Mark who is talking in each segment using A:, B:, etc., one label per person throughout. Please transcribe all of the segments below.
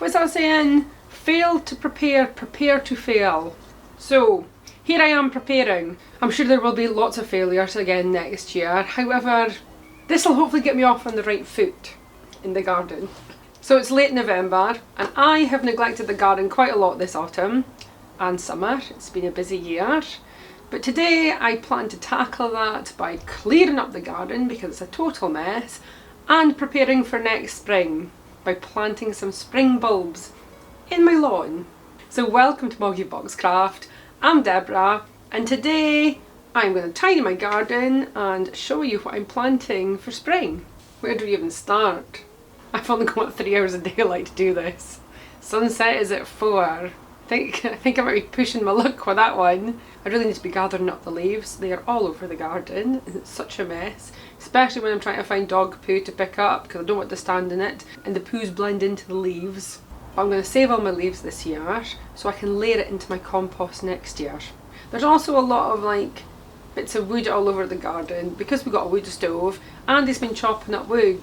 A: What's that saying? Fail to prepare, prepare to fail. So here I am preparing. I'm sure there will be lots of failures again next year. However, this will hopefully get me off on the right foot in the garden. So it's late November and I have neglected the garden quite a lot this autumn and summer. It's been a busy year. But today I plan to tackle that by clearing up the garden because it's a total mess, and preparing for next spring by planting some spring bulbs in my lawn. So welcome to MoggyBoxCraft. I'm Deborah and today I'm going to tidy my garden and show you what I'm planting for spring. Where do we even start? I've only got 3 hours of daylight to do this. Sunset is at 4. I think I might be pushing my luck with that one. I really need to be gathering up the leaves. They are all over the garden and it's such a mess. Especially when I'm trying to find dog poo to pick up because I don't want to stand in it and the poos blend into the leaves. But I'm going to save all my leaves this year so I can layer it into my compost next year. There's also a lot of like bits of wood all over the garden because we've got a wood stove and it's been chopping up wood.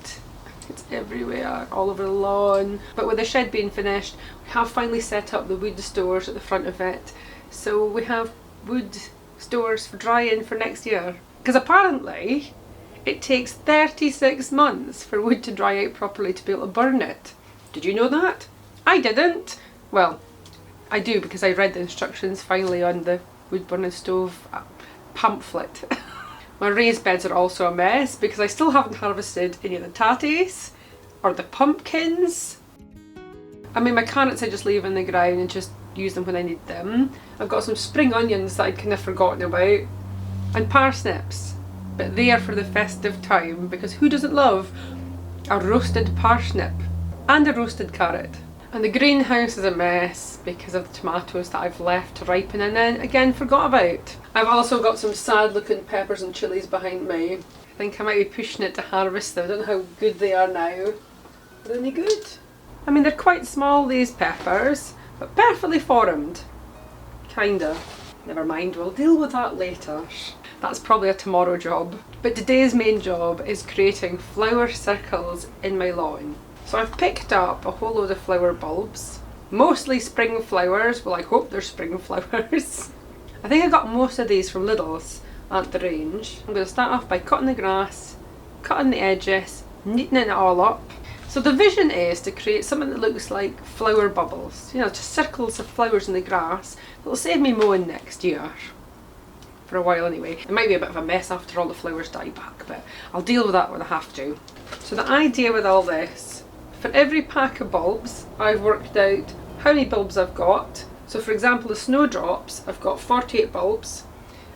A: It's everywhere, all over the lawn. But with the shed being finished, we have finally set up the wood stores at the front of it. So we have wood stores for drying for next year. Because apparently it takes 36 months for wood to dry out properly to be able to burn it. Did you know that? I didn't. Well, I do because I read the instructions finally on the wood burning stove pamphlet. My raised beds are also a mess because I still haven't harvested any of the tatties or the pumpkins. I mean, my carrots I just leave in the ground and just use them when I need them. I've got some spring onions that I'd kind of forgotten about and parsnips, but they are for the festive time because who doesn't love a roasted parsnip and a roasted carrot? And the greenhouse is a mess because of the tomatoes that I've left to ripen and then again forgot about. I've also got some sad looking peppers and chilies behind me. I think I might be pushing it to harvest them. I don't know how good they are now. Are they any good? I mean, they're quite small, these peppers, but perfectly formed. Kinda. Never mind, we'll deal with that later. That's probably a tomorrow job. But today's main job is creating flower circles in my lawn. So I've picked up a whole load of flower bulbs, mostly spring flowers. Well, I hope they're spring flowers. I think I got most of these from Lidl's at the range. I'm going to start off by cutting the grass, cutting the edges, neatening it all up. So the vision is to create something that looks like flower bubbles, you know, just circles of flowers in the grass. It'll save me mowing next year. For a while anyway. It might be a bit of a mess after all the flowers die back, but I'll deal with that when I have to. So the idea with all this, for every pack of bulbs, I've worked out how many bulbs I've got. So for example, the snowdrops, I've got 48 bulbs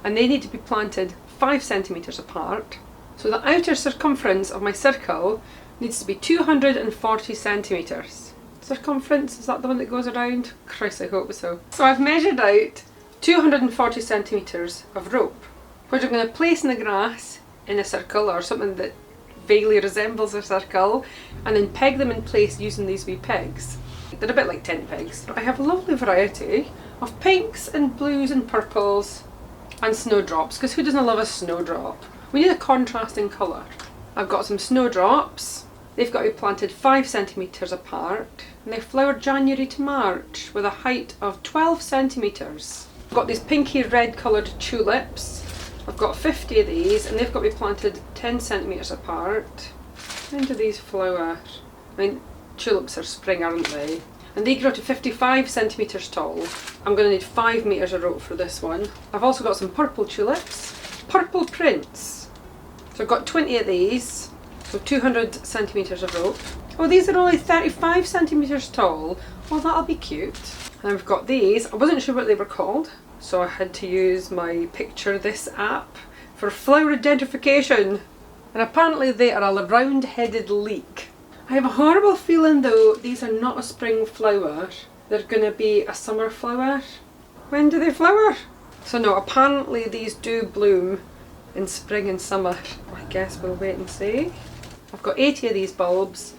A: and they need to be planted 5 centimetres apart. So the outer circumference of my circle needs to be 240 centimetres. Circumference, is that the one that goes around? Christ, I hope so. So I've measured out 240 centimetres of rope, which I'm going to place in the grass in a circle or something that vaguely resembles a circle, and then peg them in place using these wee pegs. They're a bit like tent pegs. I have a lovely variety of pinks and blues and purples and snowdrops, because who doesn't love a snowdrop? We need a contrasting colour. I've got some snowdrops. They've got to be planted 5 centimetres apart and they flower January to March with a height of 12 centimetres. I've got these pinky red coloured tulips. I've got 50 of these and they've got to be planted 10 centimetres apart. When do these flower? I mean, tulips are spring, aren't they? And they grow to 55 centimetres tall. I'm going to need 5 metres of rope for this one. I've also got some purple tulips. Purple prince. So I've got 20 of these. So 200 centimetres of rope. Oh, these are only 35 centimetres tall. Well, that'll be cute. And I've got these. I wasn't sure what they were called, so I had to use my Picture This app for flower identification. And apparently they are a round-headed leek. I have a horrible feeling though these are not a spring flower. They're going to be a summer flower. When do they flower? So no, apparently these do bloom in spring and summer. I guess we'll wait and see. I've got 80 of these bulbs.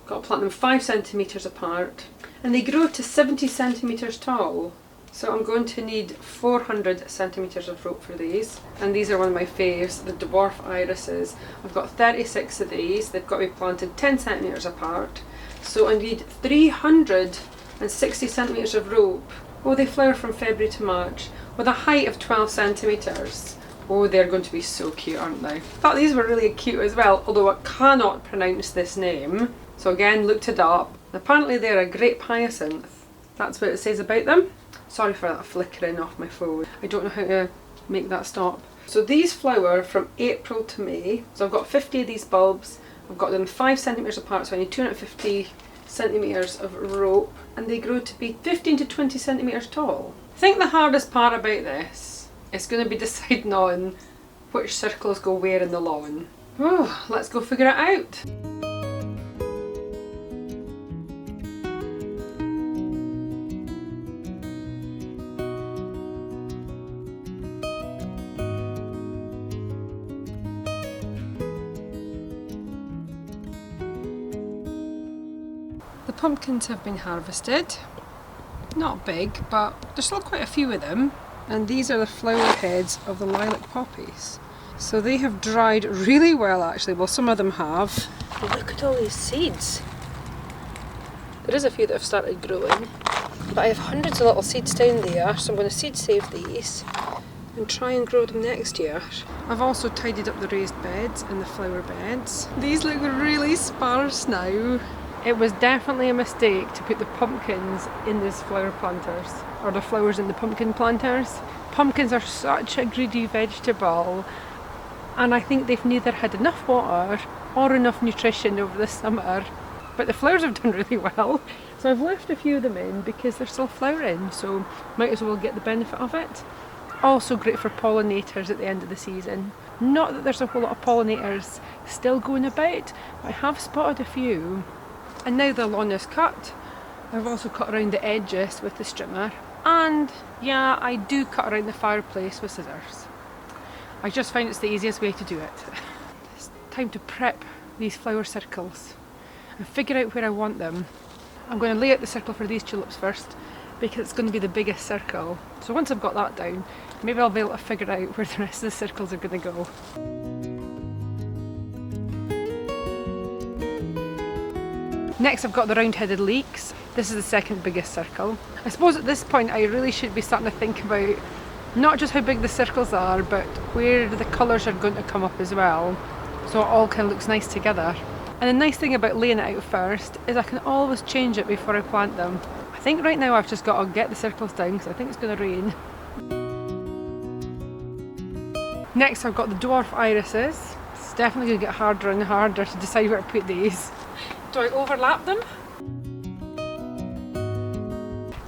A: Got to plant them 5 centimetres apart. And they grow to 70 centimetres tall. So I'm going to need 400 centimetres of rope for these. And these are one of my faves, the dwarf irises. I've got 36 of these. They've got to be planted 10 centimetres apart. So I need 360 centimetres of rope. Oh, they flower from February to March with a height of 12 centimetres. Oh, they're going to be so cute, aren't they? I thought these were really cute as well, although I cannot pronounce this name. So again, looked it up. Apparently they're a grape hyacinth. That's what it says about them. Sorry for that flickering off my phone. I don't know how to make that stop. So these flower from April to May. So I've got 50 of these bulbs. I've got them 5 centimetres apart, so I need 250 centimetres of rope, and they grow to be 15 to 20 centimetres tall. I think the hardest part about this is going to be deciding on which circles go where in the lawn. Oh, let's go figure it out. The pumpkins have been harvested. Not big, but there's still quite a few of them. And these are the flower heads of the lilac poppies. So they have dried really well actually. Well, some of them have. Look at all these seeds. There is a few that have started growing. But I have hundreds of little seeds down there, so I'm going to seed save these and try and grow them next year. I've also tidied up the raised beds and the flower beds. These look really sparse now. It was definitely a mistake to put the pumpkins in these flower planters, or the flowers in the pumpkin planters. Pumpkins are such a greedy vegetable, and I think they've neither had enough water or enough nutrition over the summer. But the flowers have done really well, so I've left a few of them in because they're still flowering, so might as well get the benefit of it. Also great for pollinators at the end of the season. Not that there's a whole lot of pollinators still going about, but I have spotted a few. And now the lawn is cut, I've also cut around the edges with the strimmer. And yeah, I do cut around the fireplace with scissors. I just find it's the easiest way to do it. It's time to prep these flower circles and figure out where I want them. I'm going to lay out the circle for these tulips first because it's going to be the biggest circle. So once I've got that down, maybe I'll be able to figure out where the rest of the circles are going to go. Next I've got the round-headed leeks. This is the second biggest circle. I suppose at this point I really should be starting to think about not just how big the circles are, but where the colours are going to come up as well, so it all kind of looks nice together. And the nice thing about laying it out first is I can always change it before I plant them. I think right now I've just got to get the circles down because I think it's going to rain. Next I've got the dwarf irises. It's definitely going to get harder and harder to decide where to put these. Do I overlap them?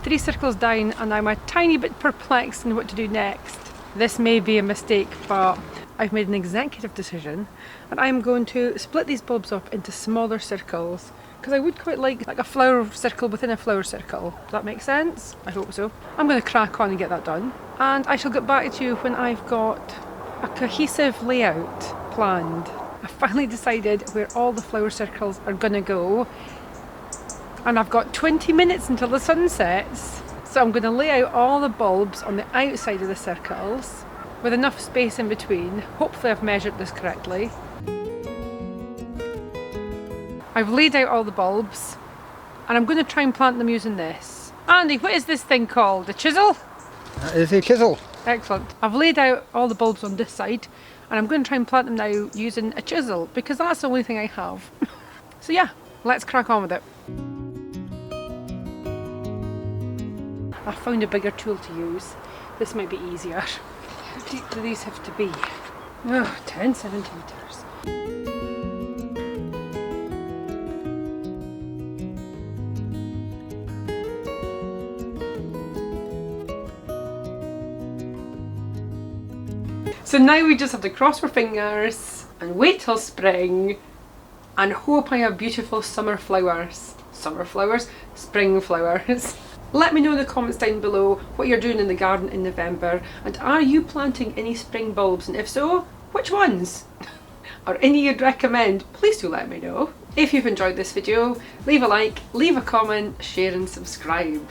A: 3 circles down and I'm a tiny bit perplexed in what to do next. This may be a mistake, but I've made an executive decision and I'm going to split these bulbs up into smaller circles because I would quite like a flower circle within a flower circle. Does that make sense? I hope so. I'm going to crack on and get that done, and I shall get back to you when I've got a cohesive layout planned. I finally decided where all the flower circles are going to go, and I've got 20 minutes until the sun sets, so I'm going to lay out all the bulbs on the outside of the circles with enough space in between. Hopefully I've measured this correctly. I've laid out all the bulbs and I'm going to try and plant them using this. Andy, what is this thing called? A chisel?
B: That is a chisel.
A: Excellent. I've laid out all the bulbs on this side and I'm going to try and plant them now using a chisel because that's the only thing I have. So yeah, let's crack on with it. I found a bigger tool to use. This might be easier. How deep do these have to be? Oh, 10 centimetres. So now we just have to cross our fingers and wait till spring and hope I have beautiful summer flowers. Summer flowers? Spring flowers. Let me know in the comments down below what you're doing in the garden in November, and are you planting any spring bulbs, and if so, which ones? Or any you'd recommend, please do let me know. If you've enjoyed this video, leave a like, leave a comment, share and subscribe.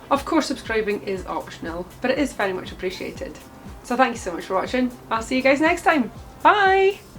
A: Of course subscribing is optional, but it is very much appreciated. So thank you so much for watching. I'll see you guys next time. Bye!